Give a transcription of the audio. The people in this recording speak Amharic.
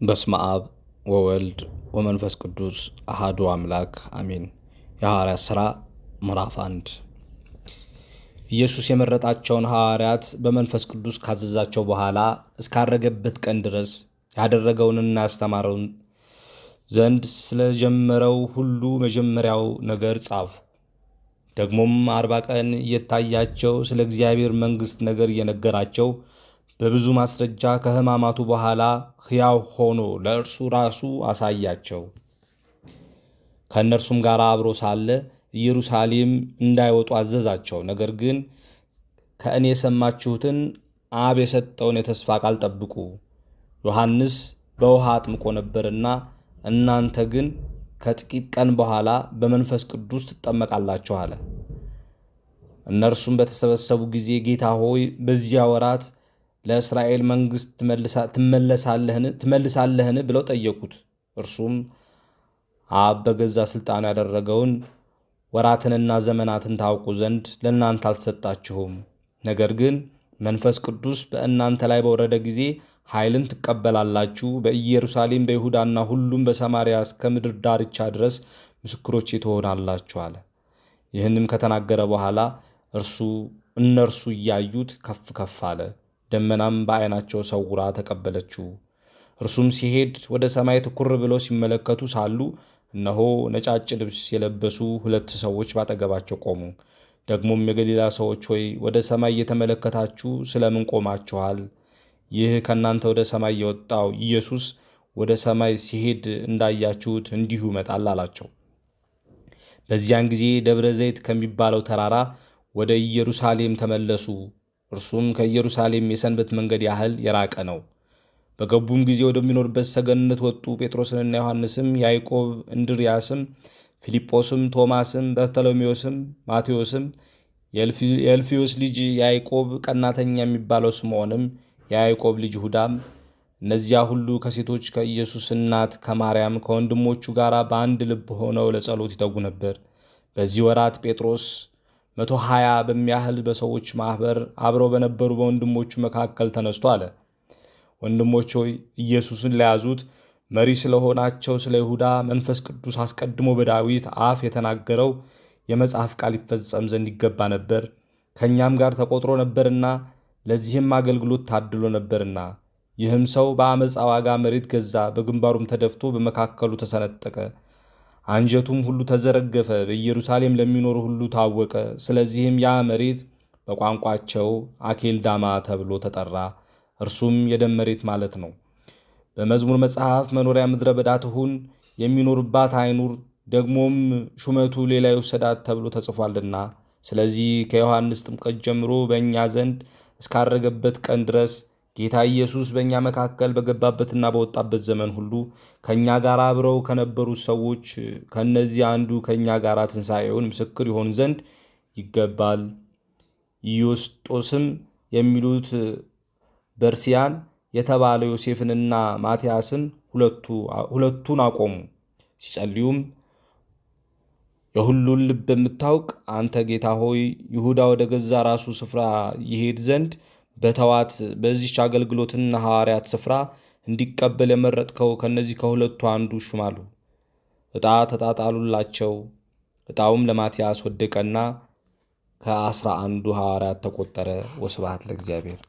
በስመ አብ ወወልድ ወመንፈስ ቅዱስ አሐዱ አምላክ አሜን። የሐዋርያት ሥራ ምዕራፍ 1። ኢየሱስ የመረጣቸውን ሐዋርያት በመንፈስ ቅዱስ ካዘዛቸው በኋላ እስካረገበት ቀን ድረስ ያደረገውንና ያስተማረውን ዘንድ ስለጀመረው ሁሉ መጀመሪያው ነገር ጻፉ። ደግሞም 40 ቀን እየታያቸው ስለ እግዚአብሔር መንግሥት ነገር እየነገራቸው በብዙ ማስረጃ ከሕማማቱ በኋላ ሕያው ሆኖ ለእርሱ ራሱ አሳያቸው። ከእነርሱም ጋር አብሮ ሳለ ኢየሩሳሌም እንዳይወጡ አዘዛቸው። ነገር ግን ከእኔ የሰማችሁትን አብ የሰጠውን የተስፋ ቃል ጠብቁ። ዮሐንስ በውሃ አጥምቆ ነበርና እናንተ ግን ከጥቂት ቀን በኋላ በመንፈስ ቅዱስ ትጠመቃላችሁ አለ። እነርሱም በተሰበሰቡ ጊዜ ጌታ ሆይ በዚያ ወራት ለእስራኤል መንግሥት ትመልሳለህን ብለው ጠየቁት። እርሱም አብ በገዛ ሥልጣኑ ያደረገውን ወራትንና ዘመናትን ታውቁ ዘንድ ለእናንተ አልተሰጣችሁም። ነገር ግን መንፈስ ቅዱስ በእናንተ ላይ በወረደ ጊዜ ኃይልን ትቀበላላችሁ። በኢየሩሳሌም በይሁዳና ሁሉም በሰማርያ እስከ ምድር ዳርቻ ድረስ ምስክሮቼ ትሆናላችሁ አለ። ይህንም ከተናገረ በኋላ እነርሱ እያዩት ከፍ ከፍ አለ። ደመናም በዓይናቸው ሰውራ ተቀበለችው። እርሱም ሲሄድ ወደ ሰማይ ትኩር ብለው ሲመለከቱ ሳሉ እነሆ ነጫጭ ልብስ የለበሱ 2 ሰዎች ባጠገባቸው ቆሙ። ደግሞም የገሊላ ሰዎች ሆይ ወደ ሰማይ እየተመለከታችሁ ስለምን ቆማችኋል? ይህ ከእናንተ ወደ ሰማይ የወጣው ኢየሱስ ወደ ሰማይ ሲሄድ እንዳያችሁት እንዲሁ ይመጣል አላቸው። በዚያን ጊዜ ደብረ ዘይት ከሚባለው ተራራ ወደ ኢየሩሳሌም ተመለሱ። እርሱም ከኢየሩሳሌም የሰንበት መንገድ ያህል የራቀ ነው። በገቡም ጊዜ ወደሚኖርበት ሰገነት ወጡ። ጴጥሮስንና ዮሐንስም፣ ያዕቆብ፣ እንድርያስም፣ ፊልጶስም፣ ቶማስም፣ በርተሎሜዎስም፣ ማቴዎስም፣ የእልፍዮስ ልጅ ያዕቆብ፣ ቀናተኛ የሚባለው ስምዖንም፣ የያዕቆብ ልጅ ይሁዳም። እነዚያ ሁሉ ከሴቶች ከኢየሱስ እናት ከማርያም ከወንድሞቹ ጋር በአንድ ልብ ሆነው ለጸሎት ይተጉ ነበር። በዚህ ወራት ጴጥሮስ 120 በሚያህል በሰዎች ማኅበር አብረው በነበሩ በወንድሞቹ መካከል ተነስቶ አለ። ወንድሞች ሆይ ኢየሱስን ለያዙት መሪ ስለሆናቸው ስለ ይሁዳ መንፈስ ቅዱስ አስቀድሞ በዳዊት አፍ የተናገረው የመጽሐፍ ቃል ይፈጸም ዘንድ ይገባ ነበር። ከእኛም ጋር ተቆጥሮ ነበርና ለዚህም አገልግሎት ታድሎ ነበርና። ይህም ሰው በአመፃ ዋጋ መሬት ገዛ፣ በግንባሩም ተደፍቶ በመካከሉ ተሰነጠቀ። አንጀቱም ሁሉ ተዘረገፈ፣ በኢየሩሳሌም ለሚኖሩ ሁሉ ታወቀ። ስለዚህም ያ መሬት በቋንቋቸው አኬልዳማ ተብሎ ተጠራ። እርሱም የደም መሬት ማለት ነው። በመዝሙር መጽሐፍ መኖሪያ ምድረ በዳ ትሁን፣ የሚኖርባት አይኑር፣ ደግሞም ሹመቱ ሌላ ይውሰዳት ተብሎ ተጽፏልና። ስለዚህ ከዮሐንስ ጥምቀት ጀምሮ በእኛ ዘንድ እስካረገበት ቀን ድረስ ጌታ ኢየሱስ በእኛ መካከል በገባበትና በወጣበት ዘመን ሁሉ ከእኛ ጋር አብረው ከነበሩት ሰዎች ከእነዚህ አንዱ ከእኛ ጋር ትንሣኤውን ምስክር ይሆን ዘንድ ይገባል። ኢዮስጦስም የሚሉት በርስያን የተባለ ዮሴፍንና ማትያስን ሁለቱን አቆሙ። ሲጸልዩም የሁሉን ልብ የምታውቅ አንተ ጌታ ሆይ ይሁዳ ወደ ገዛ ራሱ ስፍራ ይሄድ ዘንድ በተዋት በዚች አገልግሎትና ሐዋርያት ስፍራ እንዲቀበል የመረጥከው ከእነዚህ ከሁለቱ አንዱ ሹማሉ። ዕጣ ተጣጣሉላቸው። ዕጣውም ለማትያስ ወደቀና ከ11 ሐዋርያት ተቆጠረ። ወስብሐት ለእግዚአብሔር።